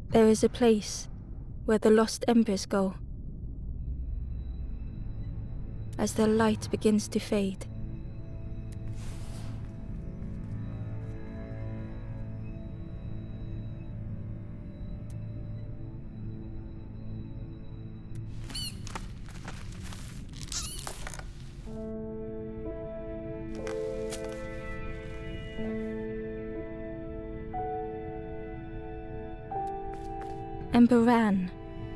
There is a place where the lost embers go as their light begins to fade. Ember ran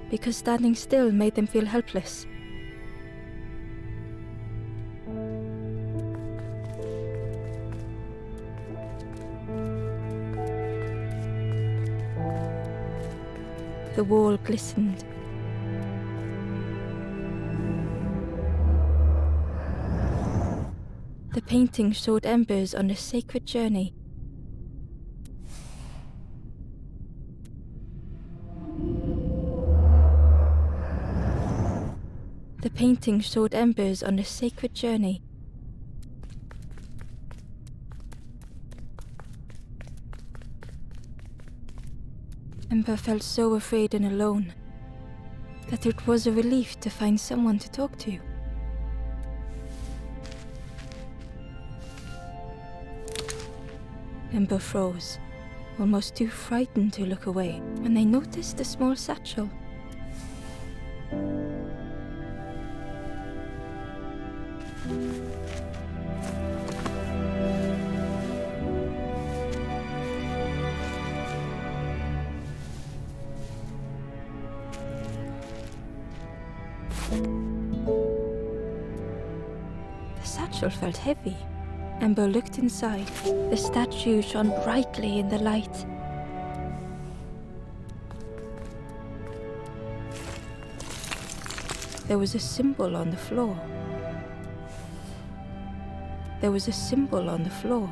because standing still made them feel helpless. The wall glistened. The painting showed embers on a sacred journey. The painting showed embers on a sacred journey. Ember felt so afraid and alone that it was a relief to find someone to talk to. Ember froze, almost too frightened to look away, when they noticed a small satchel. The satchel felt heavy. Ember looked inside. The statue shone brightly in the light. There was a symbol on the floor. There was a symbol on the floor.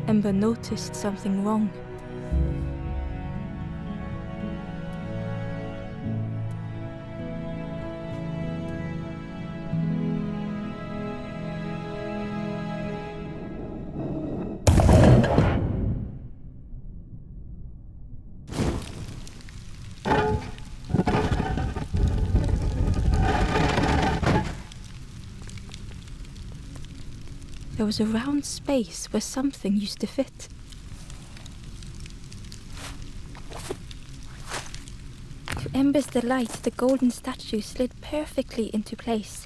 Ember noticed something wrong. There was a round space where something used to fit. To Ember's delight, the golden statue slid perfectly into place.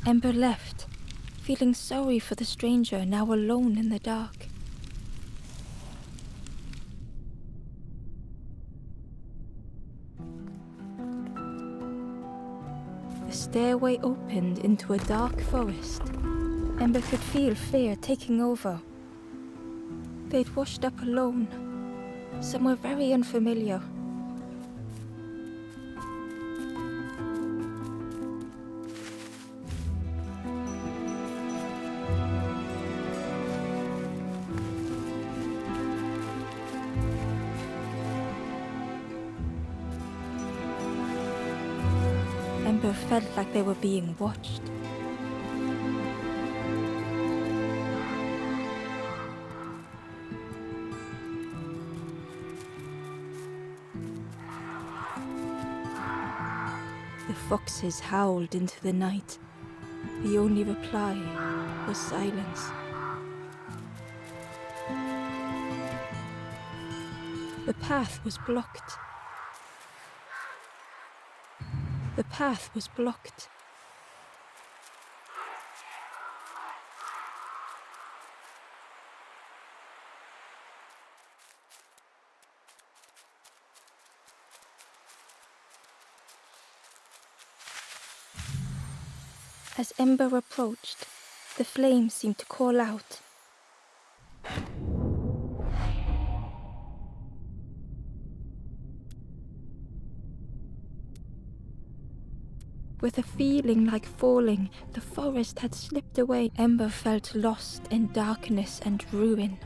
Ember left, feeling sorry for the stranger now alone in the dark. The stairway opened into a dark forest. Ember could feel fear taking over. They'd washed up alone, somewhere very unfamiliar. Ember felt like they were being watched. The foxes howled into the night. The only reply was silence. The path was blocked. The path was blocked. As Ember approached, the flames seemed to call out. With a feeling like falling, the forest had slipped away. Ember felt lost in darkness and ruin.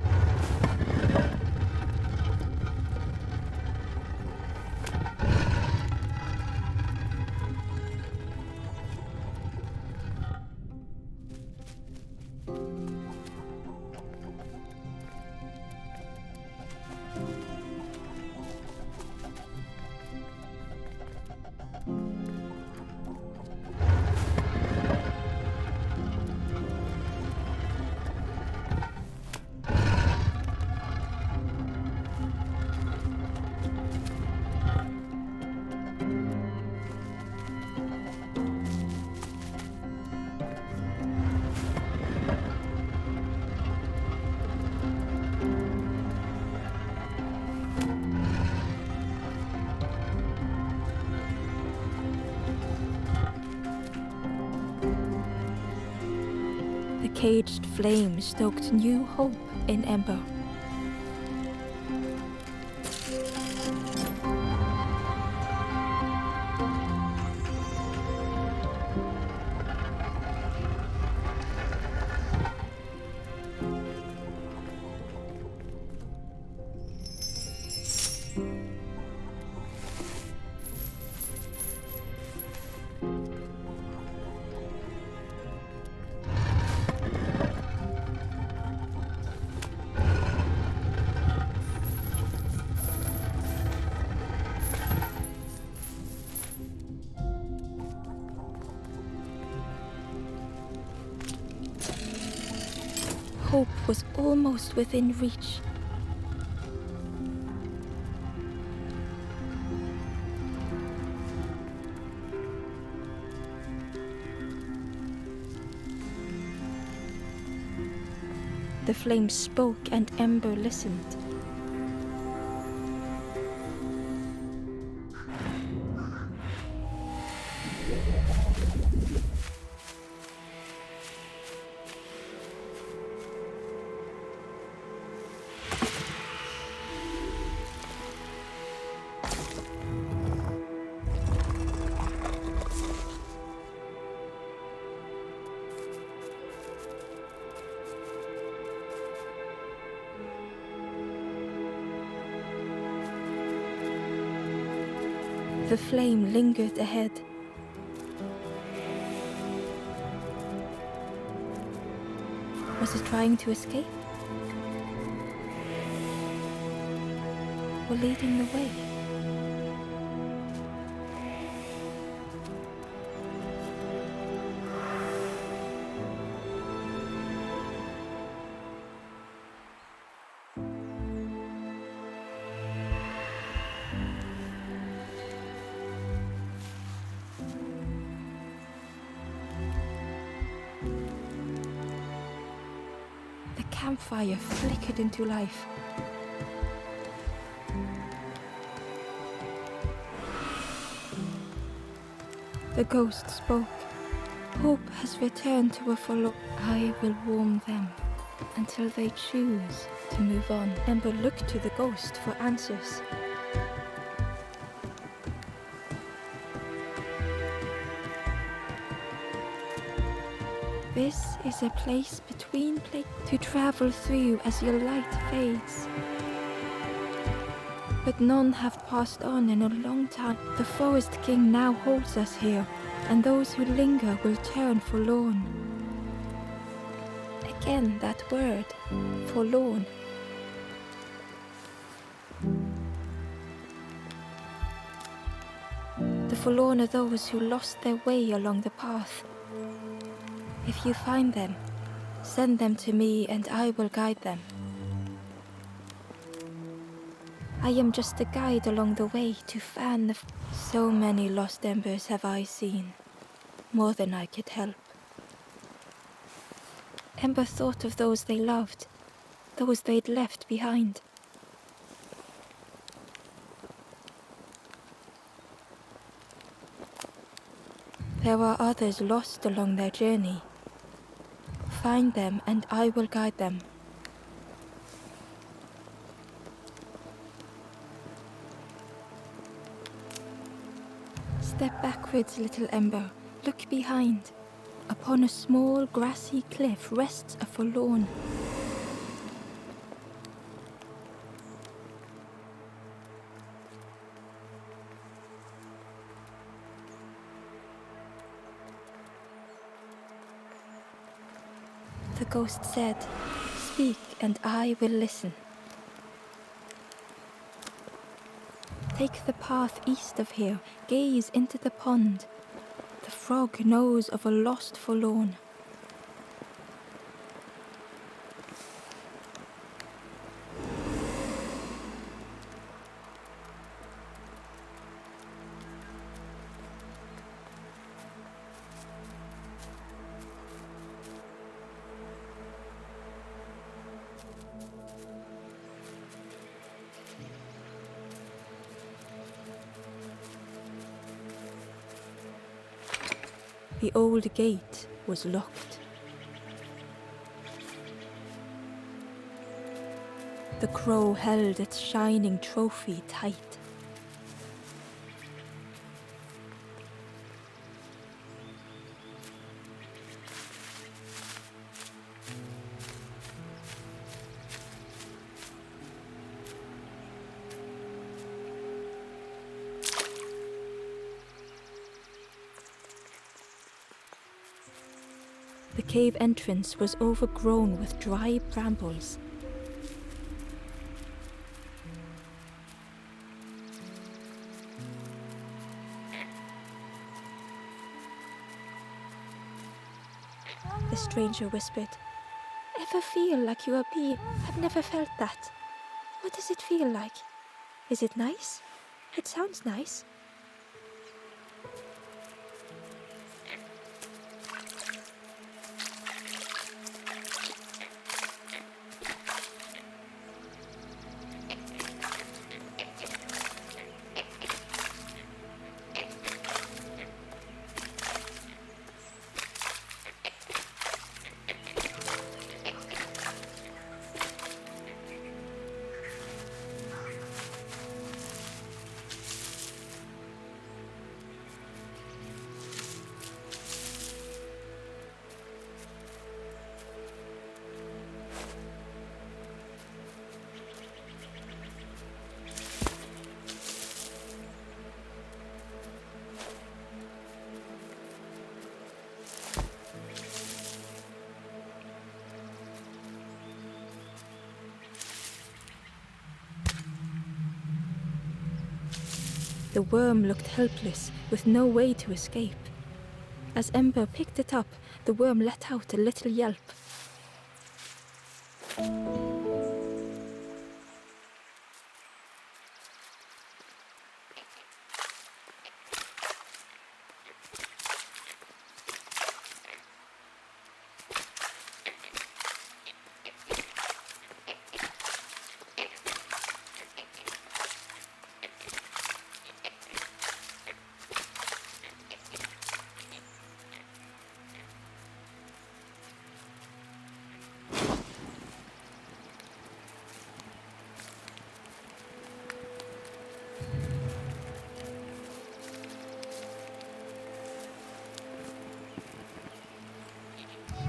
The caged flame stoked new hope in Ember. Hope was almost within reach. The flame spoke and Ember listened. The flame lingered ahead. Was it trying to escape? Or leading the way? The campfire flickered into life. The ghost spoke. Hope has returned to a follow. I will warm them until they choose to move on. Ember looked to the ghost for answers. This is a place between places to travel through as your light fades. But none have passed on in a long time. The Forest King now holds us here, and those who linger will turn forlorn. Again that word, forlorn. The forlorn are those who lost their way along the path. If you find them, send them to me and I will guide them. I am just a guide along the way to fan the... So many lost embers have I seen, more than I could help. Ember thought of those they loved, those they'd left behind. There are others lost along their journey. Find them and I will guide them. Step backwards, little Ember, Look behind. Upon a small grassy cliff rests a forlorn. The ghost said, "Speak and I will listen." Take the path east of here, gaze into the pond. The frog knows of a lost forlorn. The old gate was locked. The crow held its shining trophy tight. The cave entrance was overgrown with dry brambles. The stranger whispered, "Ever feel like you are being? I've never felt that. What does it feel like? Is it nice? It sounds nice." The worm looked helpless, with no way to escape. As Ember picked it up, the worm let out a little yelp.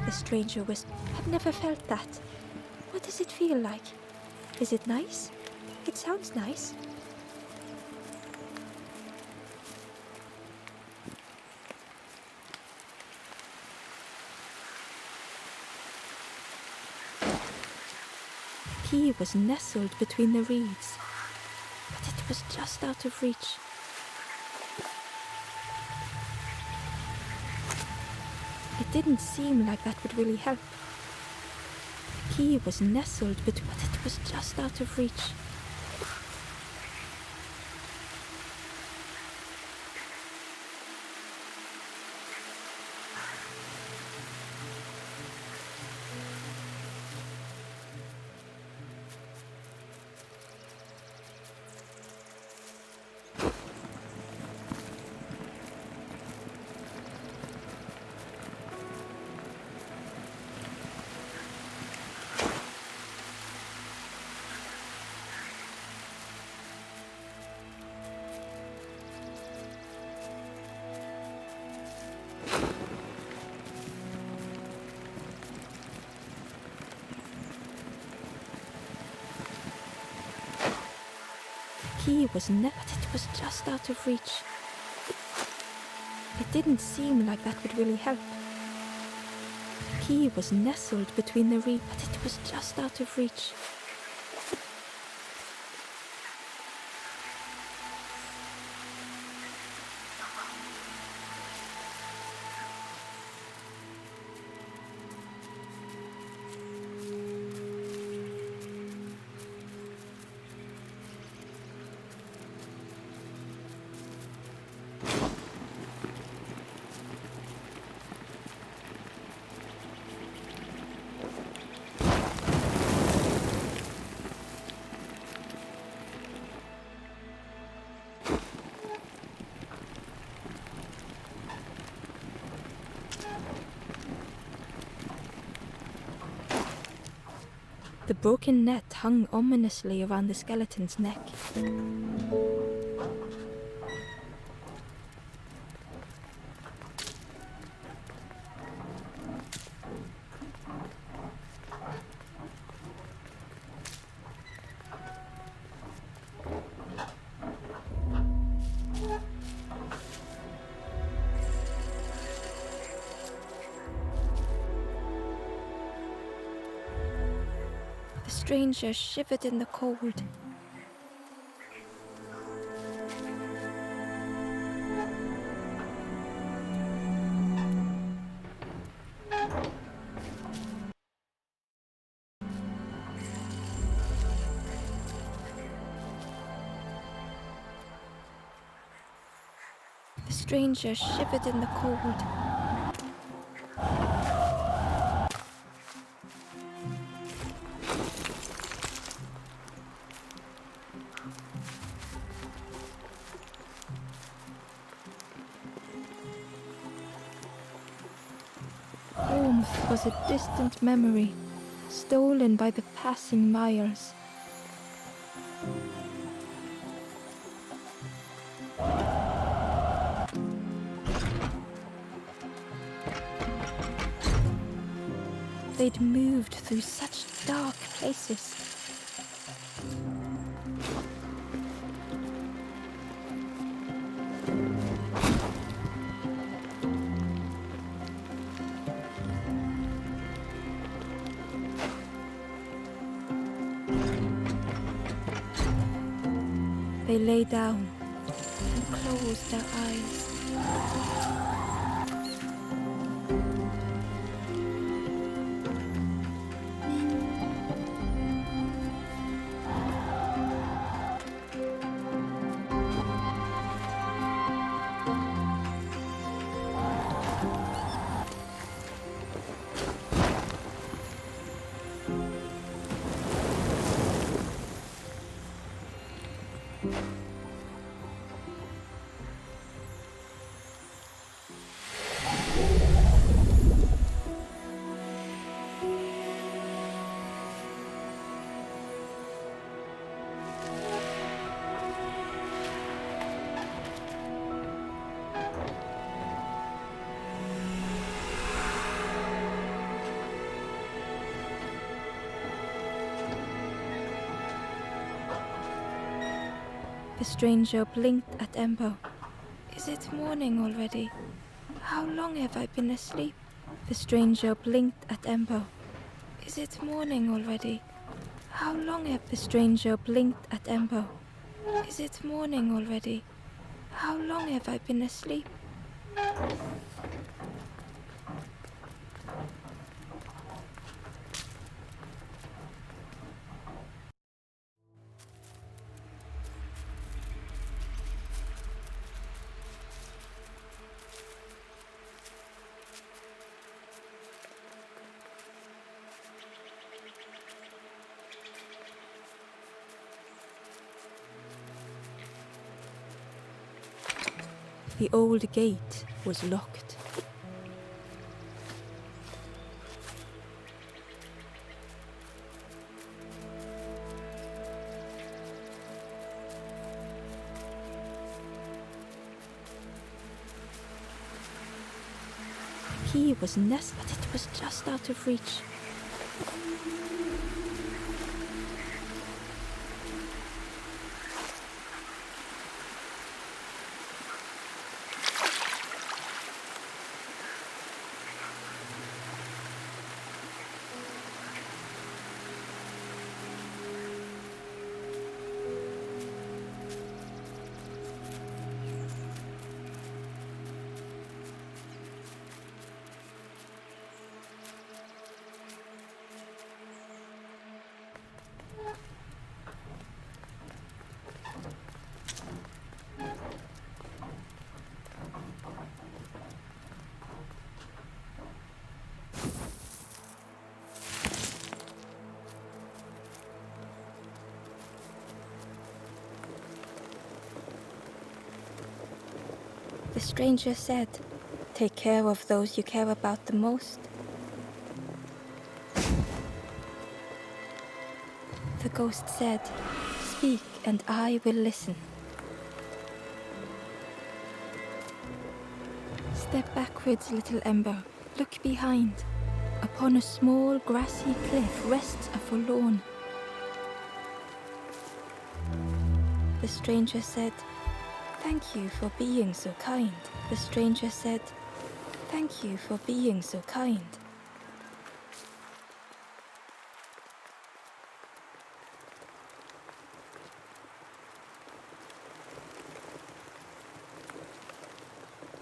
The stranger whispered, "I've never felt that. What does it feel like? Is it nice? It sounds nice." The key was nestled between the reeds, but it was just out of reach. It didn't seem like that would really help. The key was nestled, but it was just out of reach. key was but it was just out of reach. It didn't seem like that would really help. The key was nestled between the reeds, but it was just out of reach. The broken net hung ominously around the skeleton's neck. The stranger shivered in the cold. The stranger shivered in the cold. Warmth was a distant memory, stolen by the passing miles. They'd moved through such dark places. They lay down and closed their eyes. The stranger blinked at Ember. Is it morning already? How long have I been asleep? The stranger blinked at Ember. Is it morning already? How long have the stranger blinked at Ember? Is it morning already? How long have I been asleep? The old gate was locked. The key was nestled, but it was just out of reach. stranger said, "Take care of those you care about the most." The ghost said, "Speak and I will listen." Step backwards, little ember. Look behind. Upon a small grassy cliff rests a forlorn. The stranger said, "Thank you for being so kind." The stranger said, "Thank you for being so kind."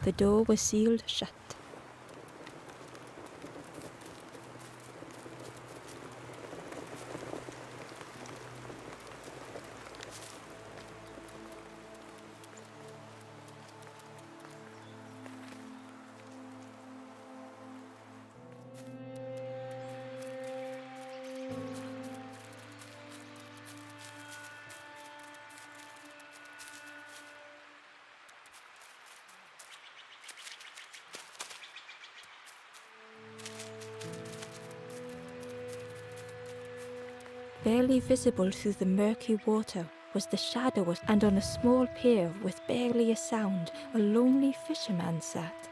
The door was sealed shut. Barely visible through the murky water was the shadow, and on a small pier with barely a sound, a lonely fisherman sat.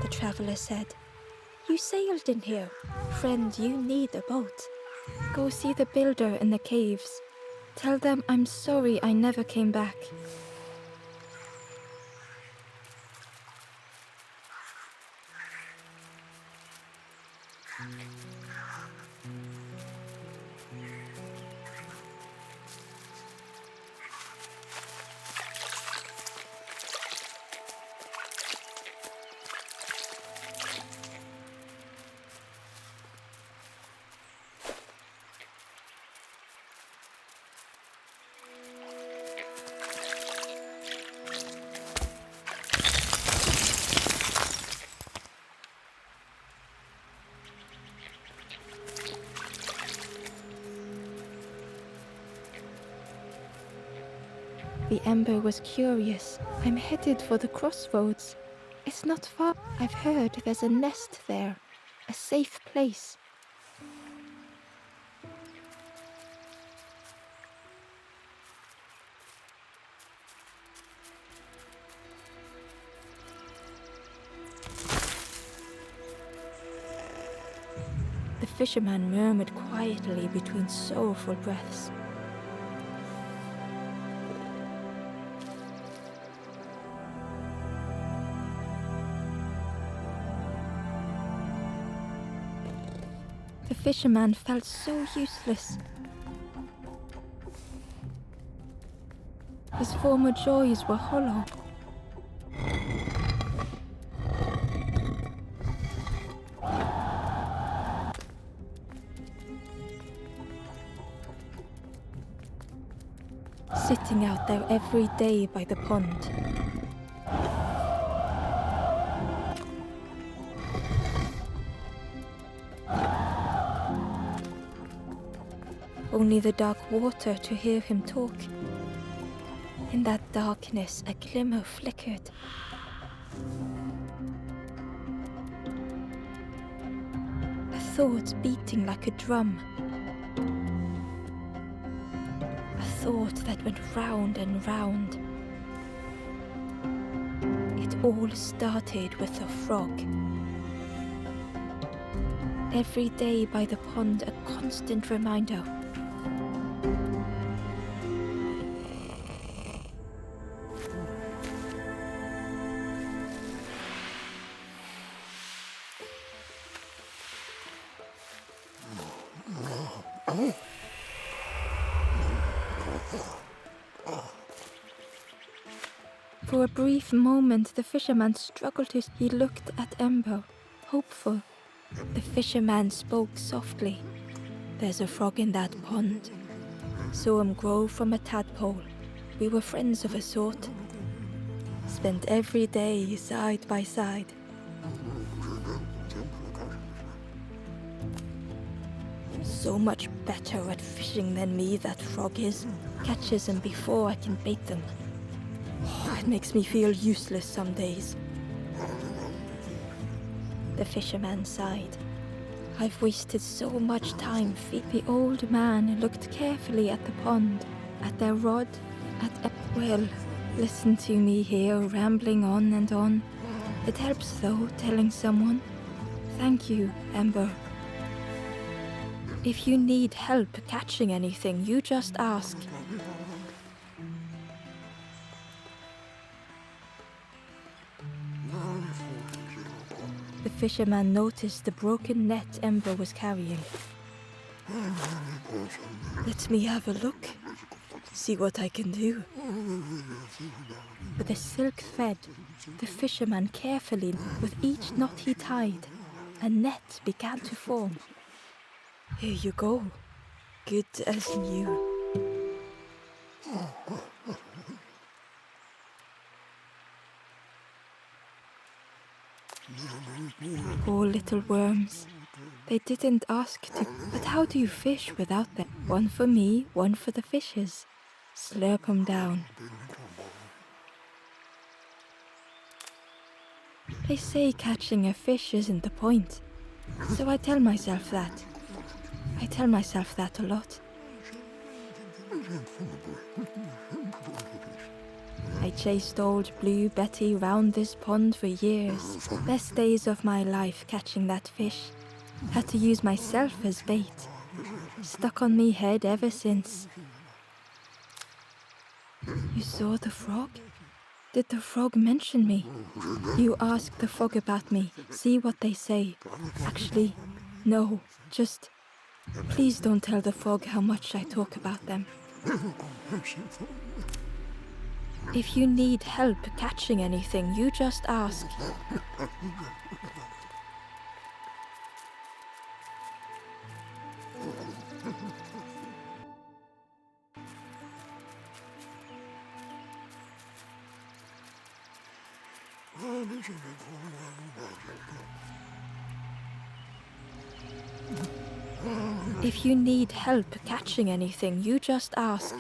The traveler said, "You sailed in here. Friend, you need a boat. Go see the builder in the caves. Tell them I'm sorry I never came back." The ember was curious. "I'm headed for the crossroads. It's not far. I've heard there's a nest there. A safe place." The fisherman murmured quietly between sorrowful breaths. The fisherman felt so useless. His former joys were hollow. sitting out there every day by the pond. Only the dark water to hear him talk. In that darkness, a glimmer flickered. A thought beating like a drum. A thought that went round and round. It all started with a frog. Every day by the pond, a constant reminder. For a brief moment, the fisherman struggled to... He looked at Ember, hopeful. The fisherman spoke softly. There's a frog in that pond. Saw him grow from a tadpole. We were friends of a sort. Spent every day side by side. So much better at fishing than me, that frog is. Catches them before I can bait them. It makes me feel useless some days. The fisherman sighed. I've wasted so much time. The old man looked carefully at the pond, at their rod, well, listen to me here, rambling on and on. It helps though, telling someone. Thank you, Ember. If you need help catching anything, you just ask. The fisherman noticed the broken net Ember was carrying. Let me have a look, see what I can do. With a silk thread, the fisherman carefully, with each knot he tied, a net began to form. Here you go, good as new. Poor little worms. They didn't ask to. But how do you fish without them? One for me, one for the fishes. Slurp 'em down. They say catching a fish isn't the point. So I tell myself that. I tell myself that a lot. I chased old Blue Betty round this pond for years. Best days of my life catching that fish. Had to use myself as bait. Stuck on me head ever since. You saw the frog? Did the frog mention me? You ask the frog about me, see what they say. Actually, no, just... Please don't tell the frog how much I talk about them. If you need help catching anything, you just ask. If you need help catching anything, you just ask.